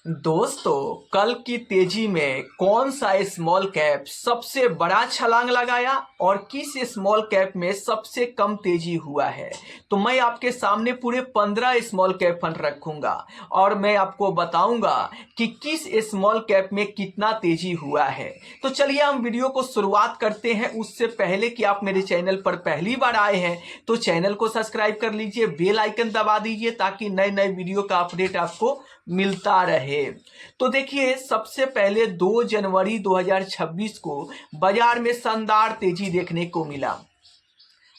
दोस्तों, कल की तेजी में कौन सा स्मॉल कैप सबसे बड़ा छलांग लगाया और किस स्मॉल कैप में सबसे कम तेजी हुआ है। तो मैं आपके सामने पूरे 15 स्मॉल कैप फंड रखूंगा और मैं आपको बताऊंगा कि किस स्मॉल कैप में कितना तेजी हुआ है। तो चलिए हम वीडियो को शुरुआत करते हैं। उससे पहले कि आप मेरे चैनल पर पहली बार आए हैं तो चैनल को सब्सक्राइब कर लीजिए, बेल आइकन दबा दीजिए ताकि नए नए वीडियो का अपडेट आपको मिलता रहे। तो देखिए, सबसे पहले 2 जनवरी 2026 को बाजार में शानदार तेजी देखने को मिला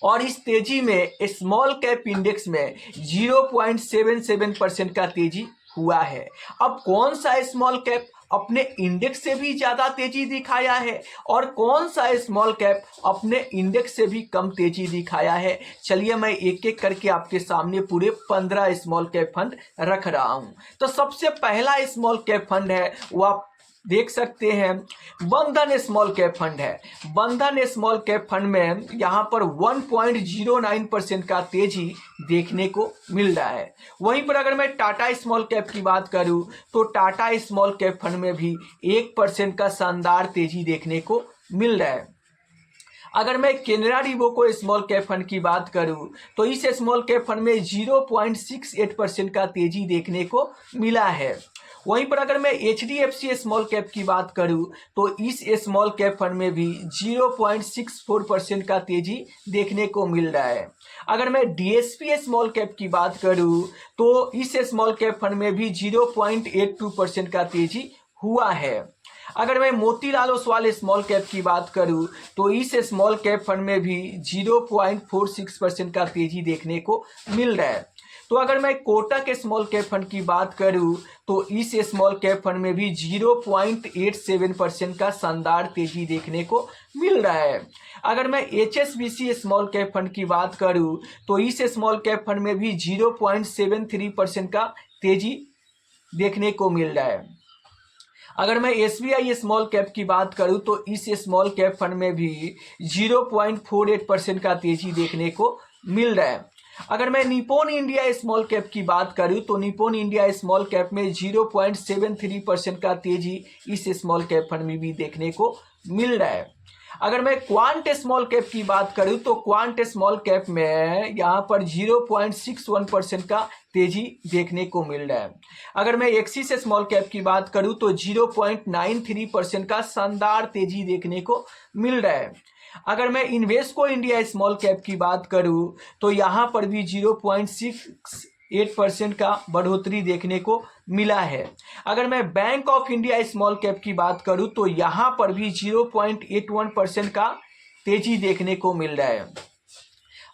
और इस तेजी में स्मॉल कैप इंडेक्स में 0.77% का तेजी हुआ है। अब कौन सा स्मॉल कैप अपने इंडेक्स से भी ज्यादा तेजी दिखाया है और कौन सा स्मॉल कैप अपने इंडेक्स से भी कम तेजी दिखाया है, चलिए मैं एक एक करके आपके सामने पूरे 15 स्मॉल कैप फंड रख रहा हूं। तो सबसे पहला स्मॉल कैप फंड है वो आप देख सकते हैं, बंधन स्मॉल कैप फंड है। बंधन स्मॉल कैप फंड में यहां पर 1.09% का तेजी देखने को मिल रहा है। वहीं पर अगर मैं टाटा स्मॉल कैप की बात करूं तो टाटा स्मॉल कैप फंड में भी 1% का शानदार तेजी देखने को मिल रहा है। अगर मैं केनरा रिवोको स्मॉल कैप फंड की बात करूं तो इस स्मॉल कैप फंड में 0.68% का तेजी देखने को मिला है। वहीं पर अगर मैं HDFC स्मॉल कैप की बात करूं तो इस स्मॉल कैप फंड में भी 0.64% का तेजी देखने को मिल रहा है। अगर मैं DSP स्मॉल कैप की बात करूं तो इस स्मॉल कैप फंड में भी 0.82% का तेजी हुआ है। अगर मैं मोतीलाल ओसवाल स्मॉल कैप की बात करूं तो इस स्मॉल कैप फंड में भी 0.46% का तेजी देखने को मिल रहा है। तो अगर मैं कोटक स्मॉल कैप फंड की बात करूं तो इस स्मॉल कैप फंड में भी 0.87% का शानदार तेजी देखने को मिल रहा है। अगर मैं HSBC स्मॉल कैप फंड की बात करूं तो इस स्मॉल कैप फंड में भी 0.73% का तेजी देखने को मिल रहा है। अगर मैं SBI स्मॉल कैप की बात करूं तो इस स्मॉल कैप फंड में भी 0.48% का तेजी देखने को मिल रहा है। अगर मैं निप्पॉन इंडिया स्मॉल कैप की बात करूं तो निप्पॉन इंडिया स्मॉल कैप में 0.73% का तेजी इस स्मॉल कैप फंड में भी देखने को मिल रहा है। अगर मैं क्वांट स्मॉल कैप की बात करूं तो क्वांट स्मॉल कैप में यहां पर 0.61% का तेजी देखने को मिल रहा है। अगर मैं एक्सिस स्मॉल कैप की बात करूं तो 0.93% का शानदार तेजी देखने को मिल रहा है। अगर मैं इन्वेस्को इंडिया स्मॉल कैप की बात करूं तो यहां पर भी 0.68% का बढ़ोतरी देखने को मिला है। अगर मैं bank of India small cap की बात करूं तो यहां पर भी 0.81% का तेजी देखने को मिल रहा है।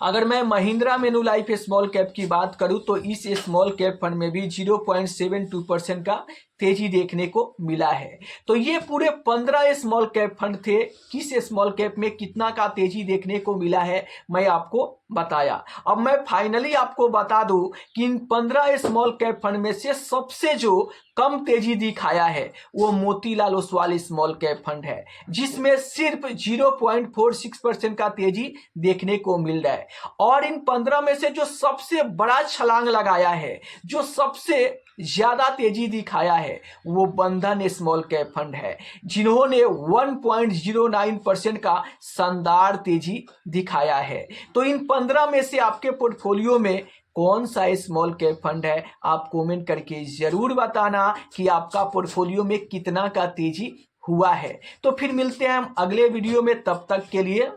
अगर मैं महिंद्रा मेनुलाइफ स्मॉल कैप की बात करूं तो इस स्मॉल कैप फंड में भी 0.72% का तेजी देखने को मिला है। तो ये पूरे 15 स्मॉल कैप फंड थे। किस स्मॉल कैप में कितना का तेजी देखने को मिला है मैं आपको बताया। अब मैं फाइनली आपको बता दूं कि इन 15 स्मॉल कैप फंड में से सबसे जो कम तेजी दिखाया है वो Motilal Oswal small cap fund है, जिसमें सिर्फ 0.46% का तेजी देखने को मिल रहा है। और इन 15 में से जो सबसे बड़ा छलांग लगाया है, जो सबसे ज्यादा तेजी दिखाया है, वो बंधन स्मॉल कैप फंड है, जिन्होंने 1.09% का शानदार तेजी दिखाया है। तो इन 15 में से आपके पोर्टफोलियो में कौन सा स्मॉल कैप फंड है, आप कमेंट करके जरूर बताना कि आपका पोर्टफोलियो में कितना का तेजी हुआ है। तो फिर मिलते हैं हम अगले वीडियो में, तब तक के लिए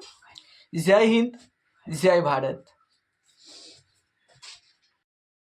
जय हिंद, जय भारत।